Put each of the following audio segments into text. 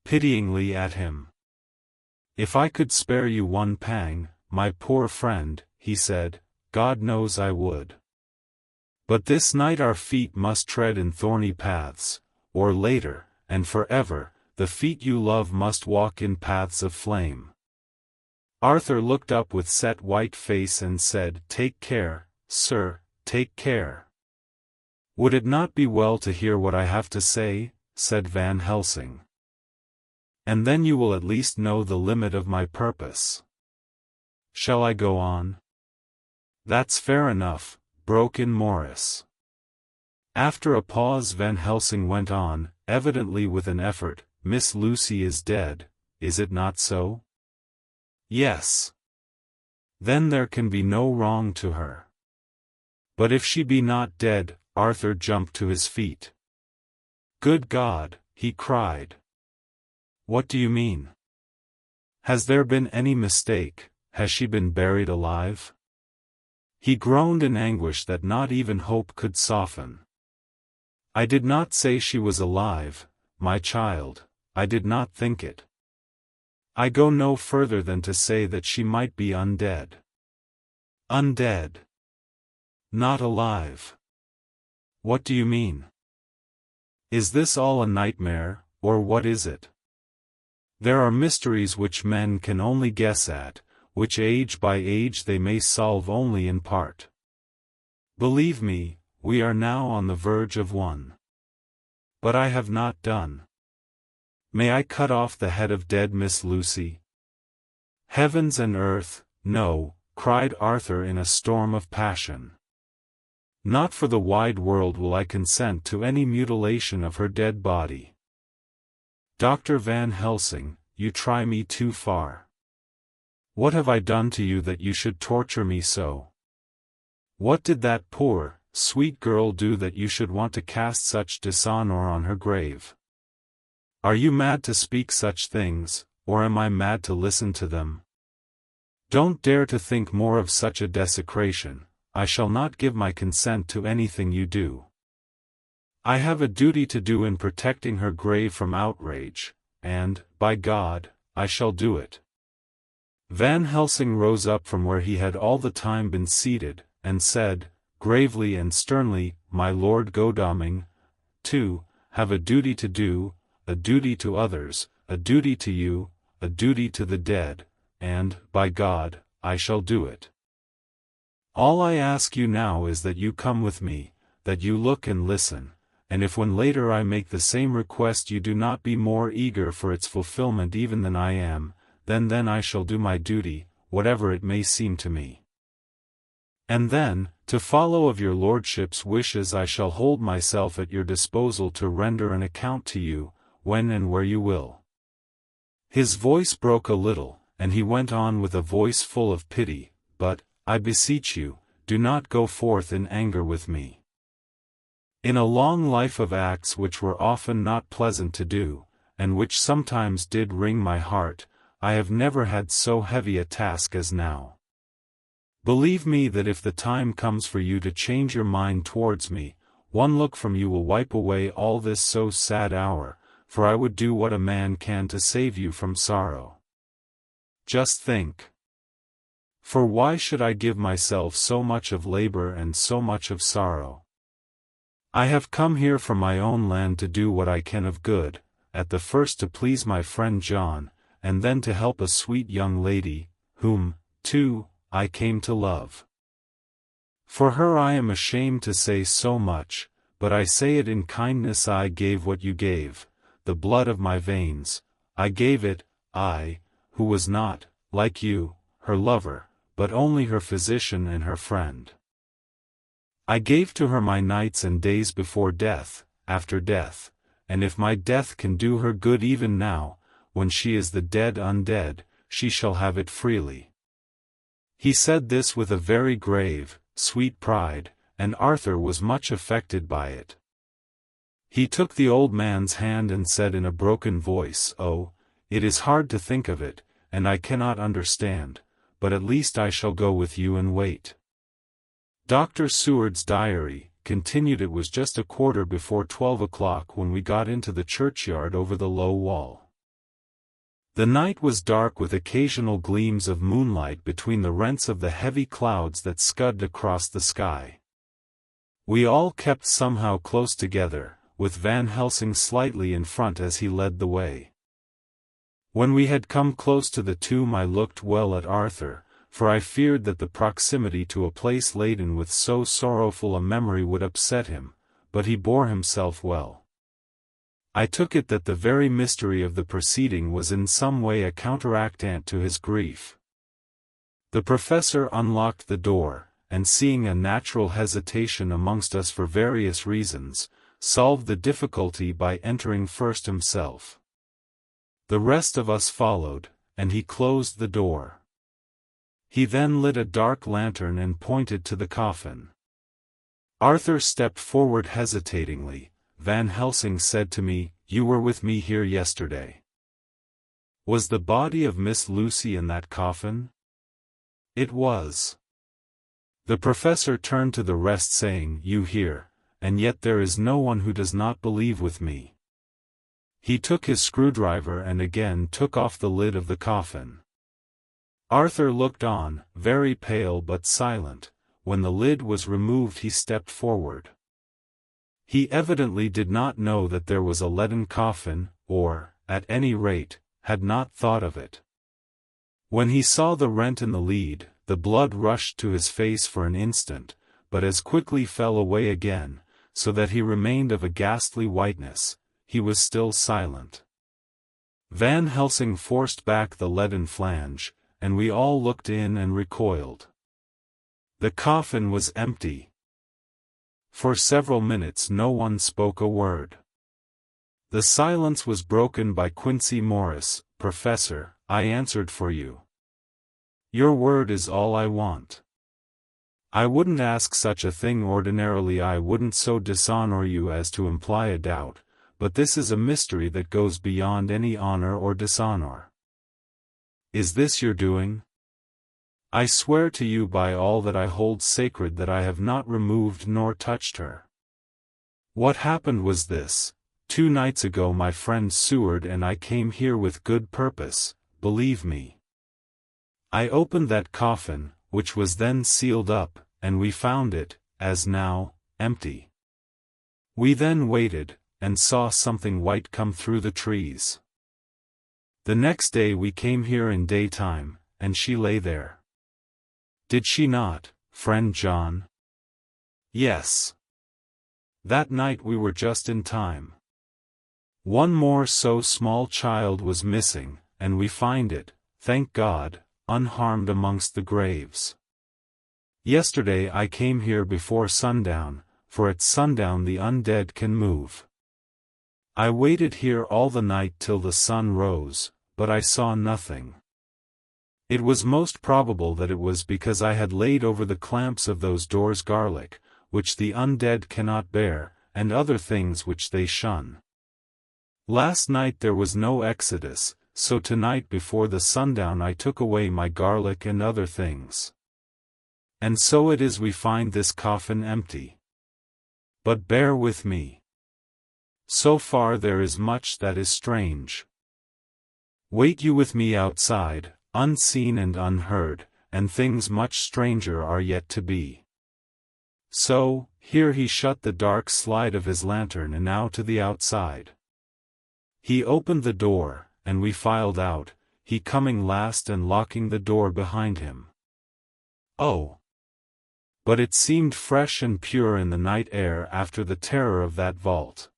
pityingly at him. "If I could spare you one pang, my poor friend," he said, "God knows I would. But this night our feet must tread in thorny paths, or later, and forever, the feet you love must walk in paths of flame." Arthur looked up with set white face and said, "Take care, sir, take care." "Would it not be well to hear what I have to say?" said Van Helsing. "And then you will at least know the limit of my purpose." "Shall I go on?" "That's fair enough," broke in Morris. After a pause Van Helsing went on, evidently with an effort, "Miss Lucy is dead, is it not so?" "Yes." "Then there can be no wrong to her." "But if she be not dead," Arthur jumped to his feet. "Good God," he cried. "What do you mean? Has there been any mistake? Has she been buried alive?" He groaned in anguish that not even hope could soften. "I did not say she was alive, my child, I did not think it. I go no further than to say that she might be undead." "Undead? Not alive? What do you mean? Is this all a nightmare, or what is it? There are mysteries which men can only guess at, which age by age they may solve only in part. Believe me, we are now on the verge of one. But I have not done. May I cut off the head of dead Miss Lucy?" "Heavens and earth, no," cried Arthur in a storm of passion. "Not for the wide world will I consent to any mutilation of her dead body. Dr. Van Helsing, you try me too far. What have I done to you that you should torture me so? What did that poor, sweet girl do that you should want to cast such dishonor on her grave? Are you mad to speak such things, or am I mad to listen to them? Don't dare to think more of such a desecration. I shall not give my consent to anything you do. I have a duty to do in protecting her grave from outrage, and, by God, I shall do it." Van Helsing rose up from where he had all the time been seated, and said, gravely and sternly, "My Lord Godalming, too, have a duty to do, a duty to others, a duty to you, a duty to the dead, and, by God, I shall do it. All I ask you now is that you come with me, that you look and listen, and if when later I make the same request you do not be more eager for its fulfillment even than I am, then I shall do my duty, whatever it may seem to me. And then, to follow of your lordship's wishes I shall hold myself at your disposal to render an account to you, when and where you will." His voice broke a little, and he went on with a voice full of pity, "But, I beseech you, do not go forth in anger with me. In a long life of acts which were often not pleasant to do, and which sometimes did wring my heart, I have never had so heavy a task as now. Believe me that if the time comes for you to change your mind towards me, one look from you will wipe away all this so sad hour, for I would do what a man can to save you from sorrow. Just think. For why should I give myself so much of labor and so much of sorrow? I have come here from my own land to do what I can of good, at the first to please my friend John, and then to help a sweet young lady, whom, too, I came to love. For her I am ashamed to say so much, but I say it in kindness. I gave what you gave, the blood of my veins, I gave it, I, who was not, like you, her lover, but only her physician and her friend. I gave to her my nights and days before death, after death, and if my death can do her good even now, when she is the dead undead, she shall have it freely." He said this with a very grave, sweet pride, and Arthur was much affected by it. He took the old man's hand and said in a broken voice, "Oh, it is hard to think of it, and I cannot understand, but at least I shall go with you and wait." Dr. Seward's diary continued. It was just 12:15 when we got into the churchyard over the low wall. The night was dark with occasional gleams of moonlight between the rents of the heavy clouds that scudded across the sky. We all kept somehow close together, with Van Helsing slightly in front as he led the way. When we had come close to the tomb I looked well at Arthur, for I feared that the proximity to a place laden with so sorrowful a memory would upset him, but he bore himself well. I took it that the very mystery of the proceeding was in some way a counteractant to his grief. The professor unlocked the door, and seeing a natural hesitation amongst us for various reasons, solved the difficulty by entering first himself. The rest of us followed, and he closed the door. He then lit a dark lantern and pointed to the coffin. Arthur stepped forward hesitatingly. Van Helsing said to me, "You were with me here yesterday. Was the body of Miss Lucy in that coffin?" It was. The professor turned to the rest saying, "You hear, and yet there is no one who does not believe with me." He took his screwdriver and again took off the lid of the coffin. Arthur looked on, very pale but silent. When the lid was removed he stepped forward. He evidently did not know that there was a leaden coffin, or, at any rate, had not thought of it. When he saw the rent in the lid, the blood rushed to his face for an instant, but as quickly fell away again, so that he remained of a ghastly whiteness. He was still silent. Van Helsing forced back the leaden flange, and we all looked in and recoiled. The coffin was empty. For several minutes no one spoke a word. The silence was broken by Quincy Morris. "Professor, I answered for you. Your word is all I want. I wouldn't ask such a thing ordinarily, I wouldn't so dishonor you as to imply a doubt, but this is a mystery that goes beyond any honor or dishonor. Is this your doing? I swear to you by all that I hold sacred that I have not removed nor touched her. What happened was this: 2 nights ago my friend Seward and I came here with good purpose, believe me. I opened that coffin, which was then sealed up, and we found it, as now, empty. We then waited, and saw something white come through the trees. The next day we came here in daytime, and she lay there. Did she not, friend John?" "Yes. That night we were just in time. One more so small child was missing, and we find it, thank God, unharmed amongst the graves. Yesterday I came here before sundown, for at sundown the undead can move. I waited here all the night till the sun rose, but I saw nothing. It was most probable that it was because I had laid over the clamps of those doors garlic, which the undead cannot bear, and other things which they shun. Last night there was no exodus, so tonight before the sundown I took away my garlic and other things. And so it is we find this coffin empty. But bear with me. So far there is much that is strange. Wait you with me outside, unseen and unheard, and things much stranger are yet to be." So, here he shut the dark slide of his lantern and now to the outside. He opened the door, and we filed out, he coming last and locking the door behind him. Oh! But it seemed fresh and pure in the night air after the terror of that vault.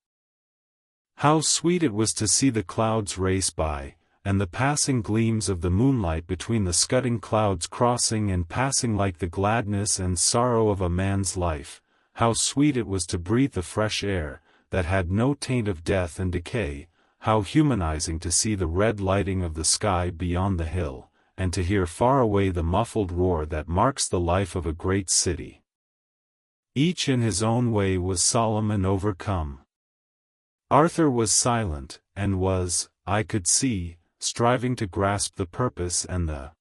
How sweet it was to see the clouds race by, and the passing gleams of the moonlight between the scudding clouds crossing and passing like the gladness and sorrow of a man's life. How sweet it was to breathe the fresh air, that had no taint of death and decay. How humanizing to see the red lighting of the sky beyond the hill, and to hear far away the muffled roar that marks the life of a great city. Each in his own way was solemn and overcome. Arthur was silent, and was, I could see, striving to grasp the purpose and the